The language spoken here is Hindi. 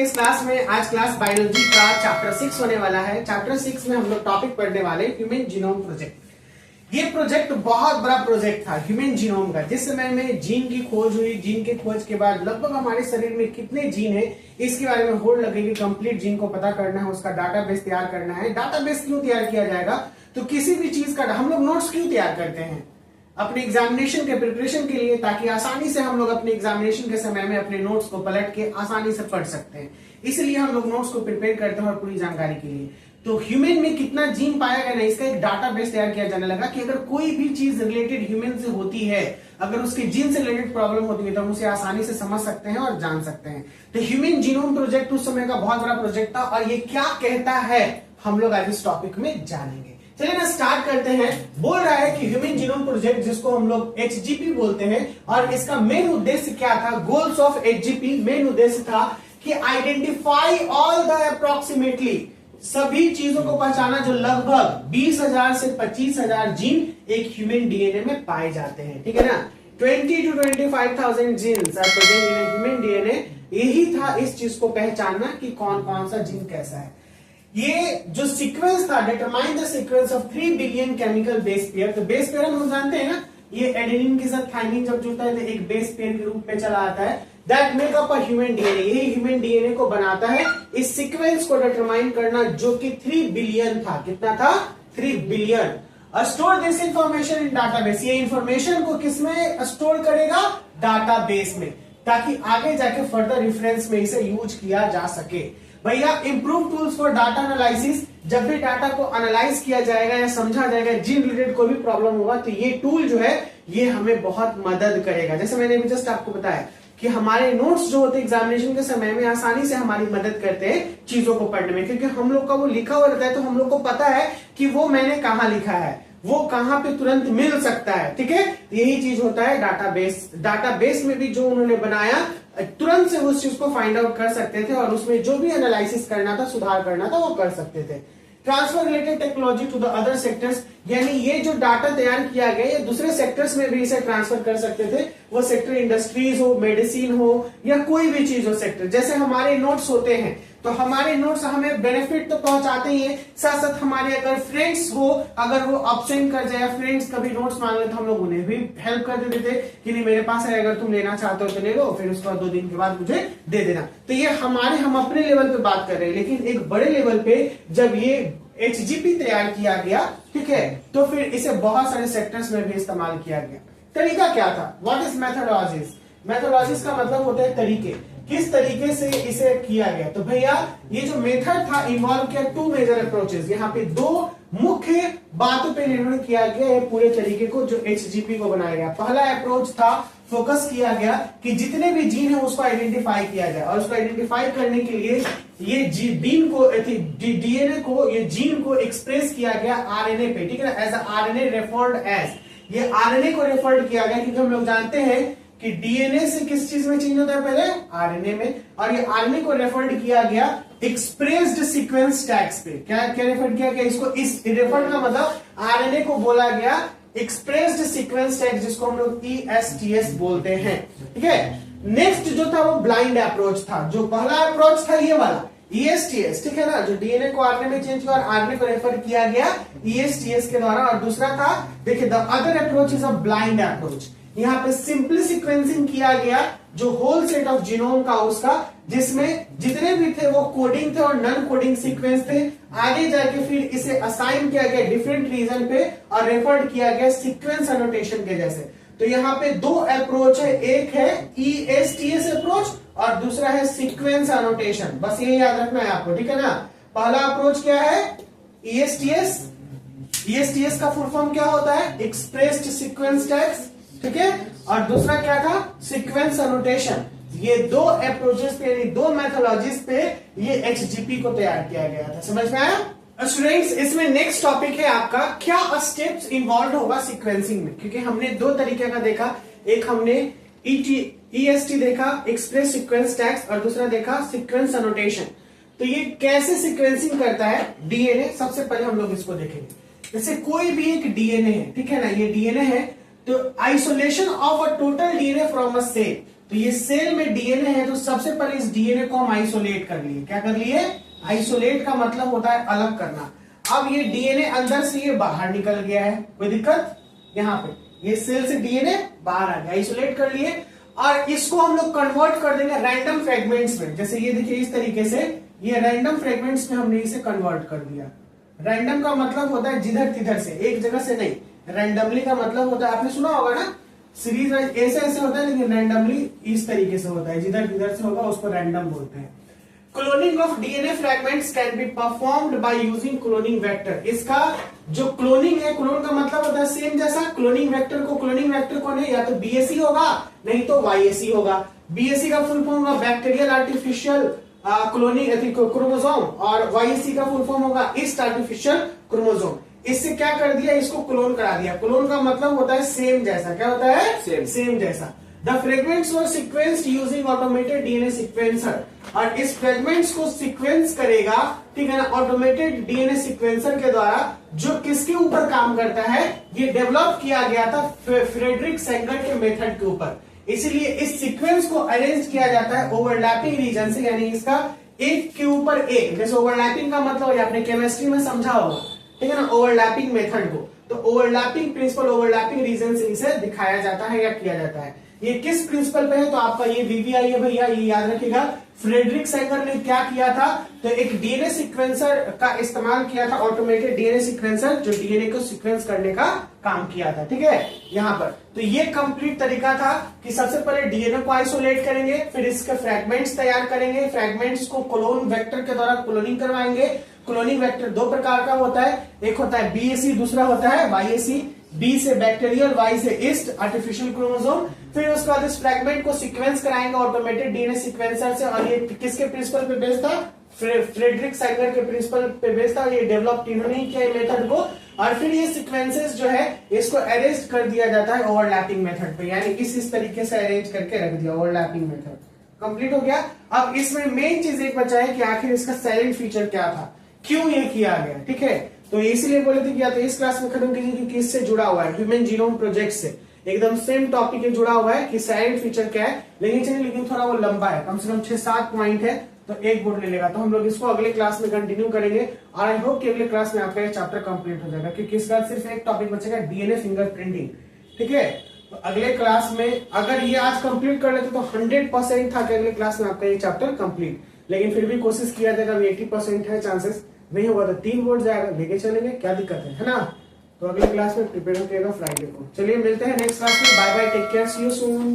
इस क्लास में आज क्लास बायोलॉजी का चैप्टर 6 होने वाला है। चैप्टर 6 में हम लोग टॉपिक पढ़ने वाले ह्यूमन जीनोम प्रोजेक्ट। ये प्रोजेक्ट बहुत बड़ा प्रोजेक्ट था ह्यूमन जीनोम का। जिस समय में जीन की खोज हुई, जीन के खोज के बाद लगभग हमारे शरीर में कितने जीन है इसके बारे में होड़ लगेगी। कंप्लीट जीन को पता करना है, उसका डाटाबेस तैयार करना है। डाटाबेस क्यों तैयार किया जाएगा? तो किसी भी चीज का हम लोग नोट्स क्यों तैयार करते हैं? अपने एग्जामिनेशन के प्रिपरेशन के लिए, ताकि आसानी से हम लोग अपने एग्जामिनेशन के समय में अपने नोट्स को पलट के आसानी से पढ़ सकते हैं। इसलिए हम लोग नोट्स को प्रिपेयर करते हैं और पूरी जानकारी के लिए। तो ह्यूमन में कितना जीन पाया गया ना, इसका एक डाटाबेस तैयार किया जाने लगा कि अगर कोई भी चीज रिलेटेड ह्यूमन से होती है, अगर उसके जीन से रिलेटेड प्रॉब्लम होती है तो हम उसे आसानी से समझ सकते हैं और जान सकते हैं। तो ह्यूमन जीनोम प्रोजेक्ट उस समय का बहुत बड़ा प्रोजेक्ट था और ये क्या कहता है हम लोग आज इस टॉपिक में जानेंगे। चलिए ना स्टार्ट करते हैं। बोल रहा है कि ह्यूमन जीनोम प्रोजेक्ट, जिसको हम लोग एचजीपी बोलते हैं, और इसका मेन उद्देश्य क्या था? गोल्स ऑफ एचजीपी मेन उद्देश्य था कि आइडेंटिफाई ऑल द अप्रोक्सीमेटली, सभी चीजों को पहचाना जो लगभग 20,000 से 25,000 जीन एक ह्यूमन डीएनए में पाए जाते हैं। ठीक है ना, 20 to 25,000 genes are present in human DNA. यही था इस चीज को पहचानना कि कौन कौन सा जीन कैसा है। ये जो सीक्वेंस था, determine the sequence of 3 billion chemical base pair. तो बेस पेयर हम जानते हैं ना, ये एडेनिन के साथ थाइमिन जब जुड़ता है तो एक बेस पेयर के रूप में चला आता है। That make up a human DNA. यही ह्यूमन डीएनए को बनाता है। इस सीक्वेंस को डिटरमाइन करना जो कि 3 बिलियन था। कितना था? 3 billion. Store this information in database. ये इंफॉर्मेशन को किसमें स्टोर करेगा? डाटाबेस में, ताकि आगे जाके फर्दर रेफरेंस में इसे यूज किया जा सके। भैया improve tools for data analysis, जब भी डाटा को एनालाइज किया जाएगा या समझा जाएगा, जीन रिलेटेड कोई भी प्रॉब्लम होगा तो ये टूल जो है ये हमें बहुत मदद करेगा। जैसे मैंने भी जस्ट आपको बताया कि हमारे नोट्स जो होते हैं एग्जामिनेशन के समय में आसानी से हमारी मदद करते हैं चीजों को पढ़ने में, क्योंकि हम लोग का वो लिखा हुआ रहता है तो हम लोग को पता है कि वो मैंने कहाँ लिखा है, वो कहां पे तुरंत मिल सकता है। ठीक है, यही चीज होता है डाटाबेस। डाटाबेस में भी जो उन्होंने बनाया तुरंत से उस चीज को फाइंड आउट कर सकते थे और उसमें जो भी एनालिसिस करना था, सुधार करना था, वो कर सकते थे। Transfer related technology to the other sectors, यानी ये जो डाटा तैयार किया गया ये दूसरे सेक्टर्स में भी इसे ट्रांसफर कर सकते थे। वो सेक्टर इंडस्ट्रीज हो, मेडिसिन हो, या कोई भी चीज हो सेक्टर। जैसे हमारे नोट्स होते हैं तो हमारे नोट्स हमें बेनिफिट तो पहुंचाते ही है, साथ साथ हमारे अगर फ्रेंड्स हो, अगर वो अब्सेंट कर जाए, फ्रेंड्स कभी नोट्स मांग ले तो हम लोग उन्हें भी हेल्प कर देते थे कि नहीं मेरे पास है, अगर तुम लेना चाहते हो तो ले लो, फिर उसके बाद 2 दिन के बाद मुझे दे देना। तो ये हम अपने लेवल पे बात कर रहे हैं, लेकिन एक बड़े लेवल पे जब ये एचजीपी तैयार किया गया, ठीक है, तो फिर इसे बहुत सारे सेक्टर्स में भी इस्तेमाल किया गया। तरीका क्या था? What is methodologies? मेथोडोलॉजीज का मतलब होता है तरीके, किस तरीके से इसे किया गया। तो भैया ये जो मेथड था इन्वॉल्व किया 2 मेजर अप्रोचेस। यहाँ पे 2 मुख्य बातों पे निर्भर किया गया है पूरे तरीके को जो एचजीपी को बनाया गया। पहला अप्रोच था, फोकस किया गया कि जितने भी जीन है उसको आइडेंटिफाई किया जाए, और उसको आइडेंटिफाई करने के लिए ये जीन को, डीएनए को, ये जीन को एक्सप्रेस किया गया आरएनए पे। ठीक है ना, एज आरएनए रेफर्ड एज, ये आरएनए को रेफर्ड किया गया क्योंकि हम लोग जानते हैं कि डीएनए से किस चीज में चेंज होता है? पहले आरएनए में। और ये आरएनए को रेफर्ड किया गया एक्सप्रेस्ड सीक्वेंस टैग्स पे। क्या क्या रेफर किया गया इसको? इस रेफर्ड का मतलब आरएनए को बोला गया एक्सप्रेस्ड सीक्वेंस टैग, जिसको हम लोग ESTS बोलते हैं। ठीक है, नेक्स्ट जो था वो ब्लाइंड अप्रोच था। जो पहला अप्रोच था ये वाला ESTS, ठीक है ना, जो डीएनए को आरएनए में चेंज किया और आरएनए को रेफर किया गया ESTS के द्वारा। और दूसरा था, देखिए, the other approach is a blind approach. यहाँ पे सिंपली सीक्वेंसिंग किया गया जो होल सेट ऑफ जीनोम का उसका, जिसमें जितने भी थे वो कोडिंग थे और नॉन कोडिंग सीक्वेंस थे। आगे जाके फिर इसे असाइन किया गया डिफरेंट रीजन पे और रेफर्ड किया गया सीक्वेंस एनोटेशन के जैसे। तो यहाँ पे 2 अप्रोच है, एक है ESTS अप्रोच और दूसरा है सीक्वेंस एनोटेशन। बस ये याद रखना है आपको, ठीक है ना। पहला अप्रोच क्या है? ESTS। ESTS का फुल फॉर्म क्या होता है? एक्सप्रेस्ड सीक्वेंस टैग्स, ठीक है। और दूसरा क्या था? Sequence annotation. ये 2 अप्रोचेस पे, यानी 2 मेथोडोलॉजीज पे ये एचजीपी को तैयार किया गया था। समझ में आया? स्टूडेंट्स, इसमें नेक्स्ट टॉपिक है आपका क्या स्टेप्स इन्वॉल्व होगा सीक्वेंसिंग में, क्योंकि हमने 2 तरीके का देखा। एक हमने EST देखा, एक्सप्रेस सीक्वेंस टैग्स, और दूसरा देखा सीक्वेंस एनोटेशन। तो ये कैसे सीक्वेंसिंग करता है डीएनए, सबसे पहले हम लोग इसको देखेंगे। जैसे कोई भी एक डीएनए है, ठीक है ना, ये डीएनए है, तो isolation of a total DNA from a cell. तो ये सेल में डीएनए है, तो सबसे पहले इस डीएनए को हम आइसोलेट कर लिए। क्या कर लिए? आइसोलेट का मतलब होता है अलग करना। अब ये डीएनए अंदर से ये बाहर निकल गया है, कोई दिक्कत? यहाँ पे ये सेल से डीएनए बाहर आ गया, आइसोलेट कर लिए, और इसको हम लोग कन्वर्ट कर देंगे रैंडम फ्रेगमेंट्स में। जैसे ये देखिए इस तरीके से ये रैंडम फ्रेगमेंट्स में हमने इसे कन्वर्ट कर दिया। रैंडम का मतलब होता है जिधर तिधर से, एक जगह से नहीं। रैंडमली का मतलब होता है, आपने सुना होगा ना, सीरीज ऐसे ऐसे होता है, लेकिन रैंडमली इस तरीके से होता है, जिधर तिधर से होगा उसको रैंडम बोलते हैं। Cloning of DNA fragments can be performed by using cloning vector. इसका जो क्लोनिंग है, क्लोन का मतलब होता है सेम जैसा, क्लोनिंग वेक्टर कौन है? या तो बीएसई होगा, नहीं तो वाईएसई होगा। बीएसई का फुल फॉर्म होगा बैक्टीरियल आर्टिफिशियल क्लोनिंग क्रोमोसोम, और वाईएसई का फुल फॉर्म होगा ईस्ट आर्टिफिशियल क्रोमोसोम। इससे क्या कर दिया? इसको क्लोन करा दिया। क्लोन का मतलब होता है सेम जैसा। क्या होता है? सेम जैसा। The fragments were sequenced using automated DNA sequencer, और इस फ्रेगमेंट्स को सीक्वेंस करेगा, ठीक है ना, ऑटोमेटेड डीएनए सीक्वेंसर के द्वारा, जो किसके ऊपर काम करता है? ये डेवलप किया गया था फ्रेडरिक सेंगर के मेथड के ऊपर। इसीलिए इस सीक्वेंस को अरेंज किया जाता है ओवरलैपिंग रीजन से, यानी इसका एक के ऊपर एक। जैसे ओवरलैपिंग का मतलब आपने केमिस्ट्री में समझा होगा, ठीक है ना, ओवरलैपिंग मेथड को। तो ओवरलैपिंग प्रिंसिपल, ओवरलैपिंग रीजन से इसे दिखाया जाता है या किया जाता है। ये किस प्रिंसिपल पे है? तो आपका ये वीवीआई है भैया, ये याद रखिएगा। फ्रेडरिक सेंगर ने क्या किया था? तो एक डीएनए सीक्वेंसर का इस्तेमाल किया था, ऑटोमेटेड डीएनए सीक्वेंसर, जो डीएनए को सीक्वेंस करने का काम किया था, ठीक है, यहाँ पर। तो ये कंप्लीट तरीका था कि सबसे पहले डीएनए को आइसोलेट करेंगे, फिर इसके फ्रैगमेंट्स तैयार करेंगे, फ्रैगमेंट्स को क्लोन वेक्टर के द्वारा क्लोनिंग करवाएंगे। क्लोनिंग वेक्टर दो प्रकार का होता है, एक होता है बीएसई, दूसरा होता है वाईएसई। बी से बैक्टीरियल, वाई से ईस्ट आर्टिफिशियल क्रोमोसोम। फिर उसके बाद इस फ्रैगमेंट को सीक्वेंस कराएंगे ऑटोमेटेड डीएनए सीक्वेंसर से, और ये किसके प्रिंसिपल पे बेस्ड था? फ्रेडरिक सेंगर के प्रिंसिपल पे बेस्ड था। ये डेवलप इन्होंने ही किया मेथड को, और फिर ये सीक्वेंसेस जो है इसको अरेंज कर दिया जाता है ओवरलैपिंग मेथड पे, यानी इस तरीके से अरेंज करके रख दिया। ओवरलैपिंग मेथड कंप्लीट हो गया। अब इसमें मेन चीज एक बचा है कि आखिर इसका साइलेंट फीचर क्या था, क्यों ये किया गया, ठीक है। तो इसलिए बोले थे कि या तो इस क्लास में खत्म कीजिए कि किससे जुड़ा हुआ है, ह्यूमन जीनोम प्रोजेक्ट से एकदम सेम टॉपिक जुड़ा हुआ है कि साइलेंट फीचर क्या है। लेकिन चलिए, लेकिन थोड़ा वो लंबा है, कम से कम 6-7 पॉइंट है, तो एक बोर्ड ले लेगा। तो हम लोग इसको अगले क्लास में कंटिन्यू करेंगे, और आई होप कि अगले क्लास में आपका ये चैप्टर कंप्लीट हो जाएगा, क्योंकि इसके बाद सिर्फ एक टॉपिक बचेगा, डीएनए फिंगरप्रिंटिंग, ठीक है। तो अगले क्लास में अगर ये आज कंप्लीट कर लेते तो 100% था कि अगले क्लास में आपका ये चैप्टर कंप्लीट, लेकिन फिर भी कोशिश किया जाएगा, 80% है चांसेस, नहीं होगा तो 3 बोर्ड जाएगा, लेके चलेंगे, क्या दिक्कत है ना। तो अगले क्लास में प्रिपेयर होकर फ्राइडे को। चलिए मिलते हैं नेक्स्ट क्लास में, bye bye, take care, see you soon.